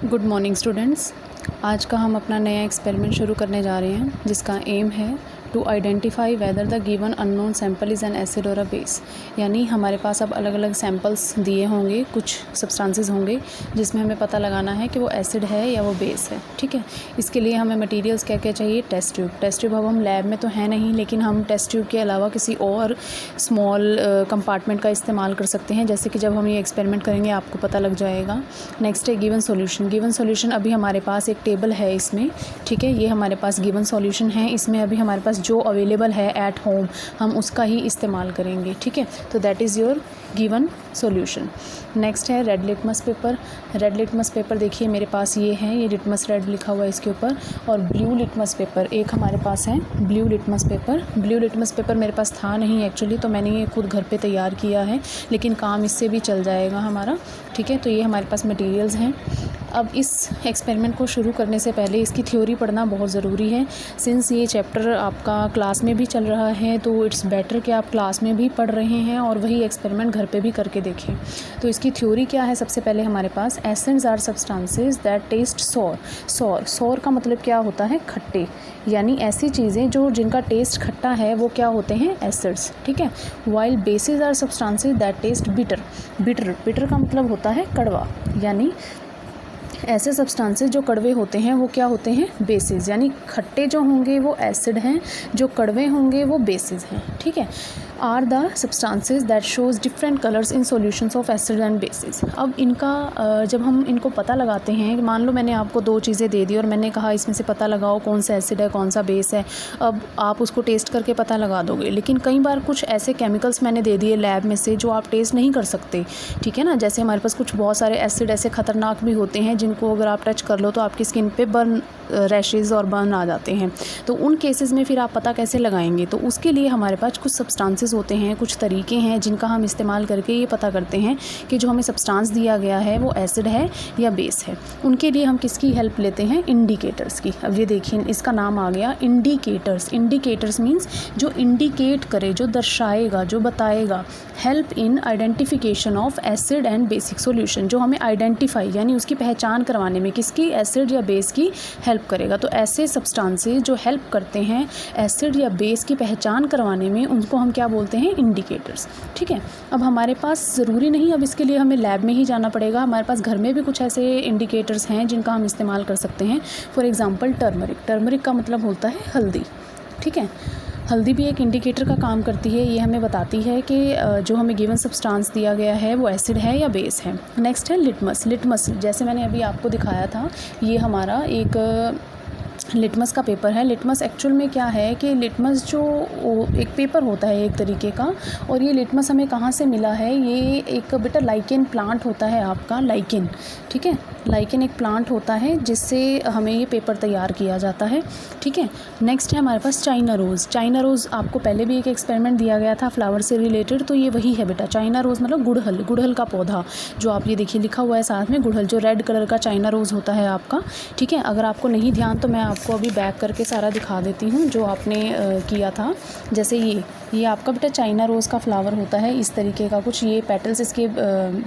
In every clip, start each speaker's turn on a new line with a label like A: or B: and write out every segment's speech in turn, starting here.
A: Good morning students. आज का हम अपना नया एक्सपेरिमेंट शुरू करने जा रहे हैं जिसका एम है to identify whether the given unknown sample is an acid और अ बेस। यानी हमारे पास अब अलग अलग सैम्पल्स दिए होंगे, कुछ सब्सटेंसेस होंगे जिसमें हमें पता लगाना है कि वो एसिड है या वो बेस है। ठीक है, इसके लिए हमें मटेरियल्स क्या क्या चाहिए। टेस्ट ट्यूब अब हम लैब में तो है नहीं, लेकिन हम टेस्ट ट्यूब के अलावा किसी और स्मॉल कंपार्टमेंट का इस्तेमाल कर सकते हैं। जैसे कि जब हम ये एक्सपेरिमेंट करेंगे आपको पता लग जाएगा। नेक्स्ट है गिवन सॉल्यूशन अभी हमारे पास एक टेबल है इसमें। ठीक है, ये हमारे पास गिवन सॉल्यूशन है। इसमें अभी हमारे पास जो अवेलेबल है एट होम हम उसका ही इस्तेमाल करेंगे। ठीक है, तो that is your given solution. Next है रेड लिटमस पेपर देखिए मेरे पास ये है, ये लिटमस रेड लिखा हुआ है इसके ऊपर। और ब्लू लिटमस पेपर एक हमारे पास है, ब्लू लिटमस पेपर मेरे पास था नहीं एक्चुअली, तो मैंने ये खुद घर पे तैयार किया है, लेकिन काम इससे भी चल जाएगा हमारा। ठीक है, तो ये हमारे पास मटेरियल्स हैं। अब इस एक्सपेरिमेंट को शुरू करने से पहले इसकी थ्योरी पढ़ना बहुत ज़रूरी है। सिंस ये चैप्टर आपका क्लास में भी चल रहा है तो इट्स बेटर कि आप क्लास में भी पढ़ रहे हैं और वही एक्सपेरिमेंट घर पे भी करके देखें। तो इसकी थ्योरी क्या है, सबसे पहले हमारे पास acids are substances that taste sour का मतलब क्या होता है, खट्टे। यानी ऐसी चीज़ें जो जिनका टेस्ट खट्टा है वो क्या होते हैं, एसिड्स। ठीक है, while bases are substances that taste bitter का मतलब होता है कड़वा। यानी ऐसे सब्सटेंसेस जो कड़वे होते हैं वो क्या होते हैं, बेसिस। यानी खट्टे जो होंगे वो एसिड हैं, जो कड़वे होंगे वो बेसिस हैं। ठीक है, are the substances that shows different colours in solutions of acid and bases. अब इनका जब हम इनको पता लगाते हैं, मान लो मैंने आपको दो चीज़ें दे दी और मैंने कहा इसमें से पता लगाओ कौन सा एसिड है कौन सा बेस है। अब आप उसको टेस्ट करके पता लगा दोगे, लेकिन कई बार कुछ ऐसे केमिकल्स मैंने दे दिए लैब में से जो आप टेस्ट नहीं कर सकते। ठीक है ना, जैसे हमारे पास कुछ बहुत सारे एसिड ऐसे ख़तरनाक भी होते हैं जिनको अगर आप टच कर लो तो आपकी स्किन पे बर्न रैशेज़ और बर्न आ जाते हैं। तो उन केसेस में फिर आप पता कैसे लगाएंगे, तो उसके लिए हमारे पास कुछ सब्सटेंसेस होते हैं, कुछ तरीके हैं जिनका हम इस्तेमाल करके ये पता करते हैं कि जो हमें सब्सटेंस दिया गया है वो एसिड है या बेस है। उनके लिए हम किसकी हेल्प लेते हैं, इंडिकेटर्स की। अब ये देखिए इसका नाम आ गया इंडिकेटर्स मीन्स जो इंडिकेट करे, जो दर्शाएगा, जो बताएगा। Help in identification of acid and basic solution, जो हमें आइडेंटिफाई यानी उसकी पहचान करवाने में किसकी, एसिड या बेस की हेल्प करेगा। तो ऐसे सब्सटेंसेस जो हेल्प करते हैं एसिड या बेस की पहचान करवाने में, उनको हम क्या बोलते हैं, इंडिकेटर्स। ठीक है, अब हमारे पास ज़रूरी नहीं अब इसके लिए हमें लैब में ही जाना पड़ेगा, हमारे पास घर में भी कुछ ऐसे इंडिकेटर्स हैं जिनका हम इस्तेमाल कर सकते हैं। फॉर एग्ज़ाम्पल टर्मरिक का मतलब होता है हल्दी। ठीक है, हल्दी भी एक इंडिकेटर का काम करती है, ये हमें बताती है कि जो हमें गिवन सब्सटेंस दिया गया है वो एसिड है या बेस है। नेक्स्ट है लिटमस जैसे मैंने अभी आपको दिखाया था, ये हमारा एक लिटमस का पेपर है। लिटमस एक्चुअल में क्या है कि लिटमस जो एक पेपर होता है एक तरीके का, और ये लिटमस हमें कहाँ से मिला है, ये एक बेटा लाइकेन प्लांट होता है आपका, लाइकेन। ठीक है, लाइकेन एक प्लांट होता है जिससे हमें ये पेपर तैयार किया जाता है। ठीक है, नेक्स्ट है हमारे पास चाइना रोज़ आपको पहले भी एक एक्सपेरिमेंट दिया गया था फ्लावर से रिलेटेड, तो ये वही है बेटा। चाइना रोज़ मतलब गुड़हल का पौधा, जो आप ये देखिए लिखा हुआ है साथ में, गुड़हल, जो रेड कलर का चाइना रोज़ होता है आपका। ठीक है, अगर आपको नहीं ध्यान तो मैं आपको अभी बैक करके सारा दिखा देती हूँ जो आपने किया था। जैसे ये आपका बेटा चाइना रोज़ का फ्लावर होता है इस तरीके का कुछ, ये पेटल्स इसके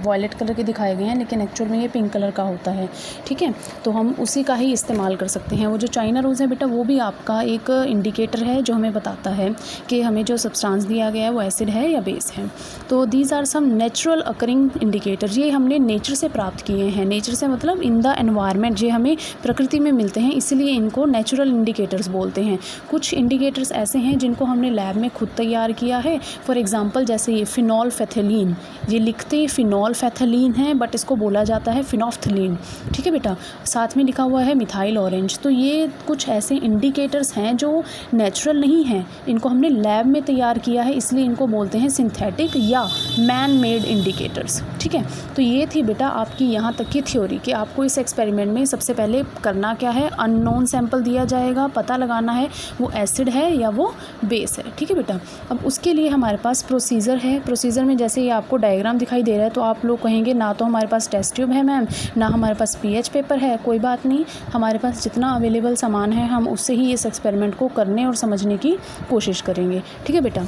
A: वॉयलेट कलर के दिखाए गए हैं, लेकिन एक्चुअल में ये पिंक कलर का होता है। ठीक है, तो हम उसी का ही इस्तेमाल कर सकते हैं। वो जो चाइना रोज़ है बेटा वो भी आपका एक इंडिकेटर है जो हमें बताता है कि हमें जो सब्सटेंस दिया गया है वो एसिड है या बेस है। तो these are some natural occurring indicator, ये हमने नेचर से प्राप्त किए हैं। नेचर से मतलब इन द एनवायरनमेंट, ये हमें प्रकृति में मिलते हैं, इसलिए इनको नेचुरल इंडिकेटर्स बोलते हैं। कुछ इंडिकेटर्स ऐसे हैं जिनको हमने लैब में खुद तैयार किया है। फॉर एग्जांपल जैसे ये फिनॉल्फेथलीन, ये लिखते फिनॉल्फेथलीन है बट इसको बोला जाता है फिनोफ्थलीन। ठीक है बेटा, साथ में लिखा हुआ है मिथाइल ऑरेंज। तो ये कुछ ऐसे इंडिकेटर्स हैं जो नेचुरल नहीं हैं, इनको हमने लैब में तैयार किया है, इसलिए इनको बोलते हैं सिंथेटिक या मैन मेड इंडिकेटर्स। ठीक है, तो ये थी बेटा आपकी यहाँ तक की थ्योरी कि आपको इस एक्सपेरिमेंट में सबसे पहले करना क्या है, अननोन सैंपल दिया जाएगा, पता लगाना है वो एसिड है या वो बेस है। ठीक है बेटा, अब उसके लिए हमारे पास प्रोसीजर है। प्रोसीजर में जैसे ये आपको डायग्राम दिखाई दे रहा है तो आप लोग कहेंगे ना तो हमारे पास टेस्ट ट्यूब है मैम, ना हमारे पास पीएच पेपर है। कोई बात नहीं, हमारे पास जितना अवेलेबल सामान है हम उससे ही इस एक्सपेरिमेंट को करने और समझने की कोशिश करेंगे। ठीक है बेटा,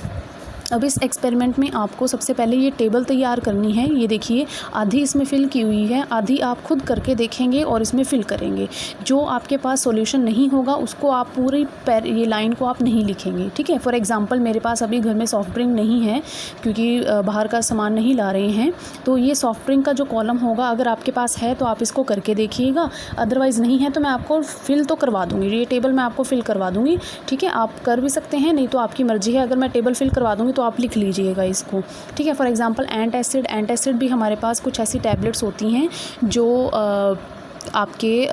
A: अब इस एक्सपेरिमेंट में आपको सबसे पहले ये टेबल तैयार करनी है। ये देखिए आधी इसमें फ़िल की हुई है, आधी आप खुद करके देखेंगे और इसमें फ़िल करेंगे। जो आपके पास सॉल्यूशन नहीं होगा उसको आप पूरी ये लाइन को आप नहीं लिखेंगे, ठीक है। फॉर एग्जांपल मेरे पास अभी घर में सॉफ्ट ड्रिंक नहीं है क्योंकि बाहर का सामान नहीं ला रहे हैं, तो ये सॉफ्ट ड्रिंक का जो कॉलम होगा अगर आपके पास है तो आप इसको करके देखिएगा, अदरवाइज़ नहीं है तो मैं आपको फ़िल तो करवा दूँगी, ये टेबल मैं आपको फ़िल करवा दूँगी, ठीक है। आप कर भी सकते हैं, नहीं तो आपकी मर्ज़ी है। अगर मैं टेबल फ़िल करवा दूँगी तो आप लिख लीजिएगा इसको, ठीक है। फॉर एग्जांपल एंटासिड भी हमारे पास कुछ ऐसी टैबलेट्स होती हैं जो आपके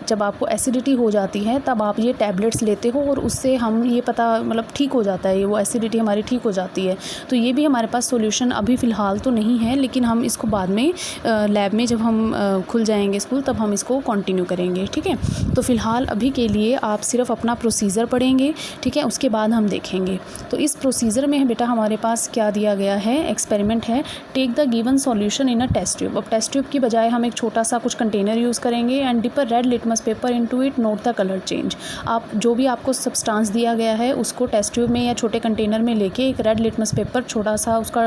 A: जब आपको एसिडिटी हो जाती है तब आप ये टैबलेट्स लेते हो और उससे हम ये पता मतलब ठीक हो जाता है, वो एसिडिटी हमारी ठीक हो जाती है। तो ये भी हमारे पास सॉल्यूशन अभी फ़िलहाल तो नहीं है, लेकिन हम इसको बाद में लैब में जब हम खुल जाएंगे स्कूल तब हम इसको कंटिन्यू करेंगे, ठीक है। तो फ़िलहाल अभी के लिए आप सिर्फ अपना प्रोसीजर पढ़ेंगे, ठीक है, उसके बाद हम देखेंगे। तो इस प्रोसीजर में बेटा हमारे पास क्या दिया गया है, एक्सपेरिमेंट है, take the given solution in a test tube. अब टेस्ट ट्यूब की बजाय हम एक छोटा सा कुछ कंटेनर यूज़ करेंगे and dip a red litmus paper into it, note the colour change. आप जो भी आपको सब्सटेंस दिया गया है उसको टेस्ट ट्यूब में या छोटे कंटेनर में लेके एक रेड लिटमस पेपर छोटा सा उसका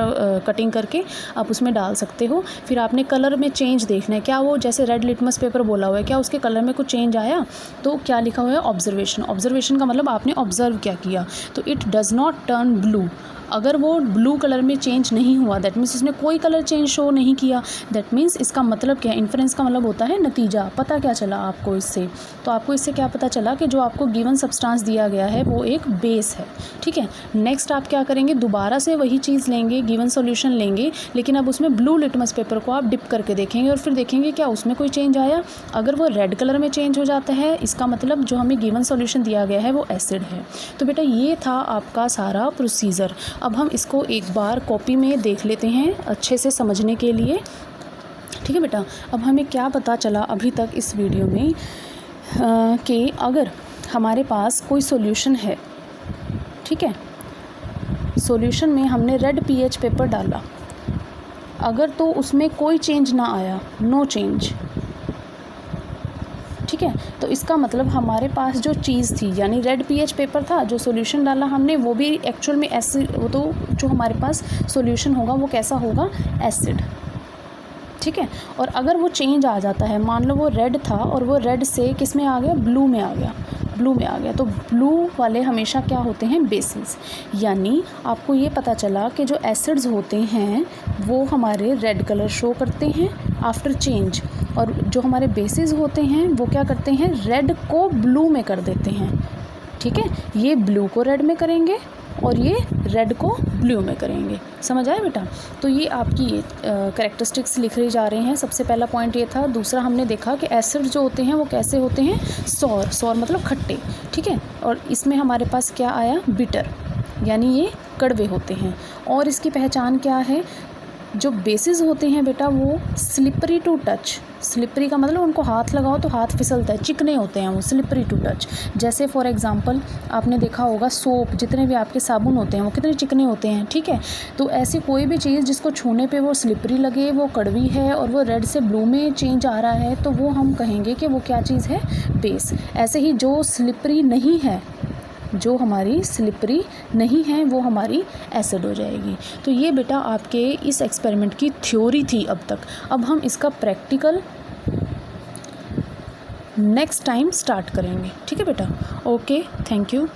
A: कटिंग करके आप उसमें डाल सकते हो। फिर आपने कलर में चेंज देखना है, क्या वो जैसे रेड लिटमस पेपर बोला हुआ है क्या उसके कलर में कुछ चेंज आया, तो क्या लिखा हुआ है ऑब्जर्वेशन। ऑब्जर्वेशन का मतलब आपने ऑब्जर्व क्या किया, तो it does not turn blue. अगर वो ब्लू कलर में चेंज नहीं हुआ दैट मीन्स इसने कोई कलर चेंज शो नहीं किया, दैट मीन्स इसका मतलब क्या है, इन्फ्रेंस का मतलब होता है नतीजा। पता क्या चला आपको इससे, तो आपको इससे क्या पता चला कि जो आपको गिवन सब्सटेंस दिया गया है वो एक बेस है, ठीक है। नेक्स्ट आप क्या करेंगे, दोबारा से वही चीज़ लेंगे, गिवन सॉल्यूशन लेंगे, लेकिन अब उसमें ब्लू लिटमस पेपर को आप डिप करके देखेंगे और फिर देखेंगे क्या उसमें कोई चेंज आया। अगर वो रेड कलर में चेंज हो जाता है इसका मतलब जो हमें गिवन सॉल्यूशन दिया गया है वो एसिड है। तो बेटा ये था आपका सारा प्रोसीजर। अब हम इसको एक बार कॉपी में देख लेते हैं अच्छे से समझने के लिए, ठीक है बेटा। अब हमें क्या पता चला अभी तक इस वीडियो में कि अगर हमारे पास कोई सॉल्यूशन है, ठीक है, सॉल्यूशन में हमने रेड पीएच पेपर डाला, अगर तो उसमें कोई चेंज ना आया, नो चेंज, ठीक है, तो इसका मतलब हमारे पास जो चीज़ थी यानी रेड पीएच पेपर था, जो सॉल्यूशन डाला हमने वो भी एक्चुअल में एसिड, वो तो जो हमारे पास सॉल्यूशन होगा वो कैसा होगा, एसिड, ठीक है। और अगर वो चेंज आ जाता है, मान लो वो रेड था और वो रेड से किस में आ गया, ब्लू में आ गया, ब्लू में आ गया, तो ब्लू वाले हमेशा क्या होते हैं, बेसिस। यानी आपको ये पता चला कि जो एसिड्स होते हैं वो हमारे रेड कलर शो करते हैं आफ्टर चेंज, और जो हमारे बेसिस होते हैं वो क्या करते हैं, रेड को ब्लू में कर देते हैं, ठीक है। ये ब्लू को रेड में करेंगे और ये रेड को ब्लू में करेंगे, समझ आया बेटा। तो ये आपकी ये कैरेक्टरिस्टिक्स लिख रहे जा रहे हैं। सबसे पहला पॉइंट ये था। दूसरा हमने देखा कि एसिड जो होते हैं वो कैसे होते हैं, सौर, सौर मतलब खट्टे, ठीक है। और इसमें हमारे पास क्या आया, बिटर, यानी ये कड़वे होते हैं। और इसकी पहचान क्या है, जो बेसिस होते हैं बेटा वो स्लिपरी टू टच, स्लिपरी का मतलब उनको हाथ लगाओ तो हाथ फिसलता है, चिकने होते हैं वो, स्लिपरी टू टच। जैसे फॉर एग्जांपल आपने देखा होगा सोप, जितने भी आपके साबुन होते हैं वो कितने चिकने होते हैं, ठीक है। तो ऐसी कोई भी चीज़ जिसको छूने पे वो स्लिपरी लगे, वो कड़वी है और वो रेड से ब्लू में चेंज आ रहा है, तो वो हम कहेंगे कि वो क्या चीज़ है, बेस। ऐसे ही जो स्लिपरी नहीं है, जो हमारी स्लिपरी नहीं है वो हमारी एसिड हो जाएगी। तो ये बेटा आपके इस एक्सपेरिमेंट की थ्योरी थी अब तक। अब हम इसका प्रैक्टिकल नेक्स्ट टाइम स्टार्ट करेंगे, ठीक है बेटा। Okay, thank you.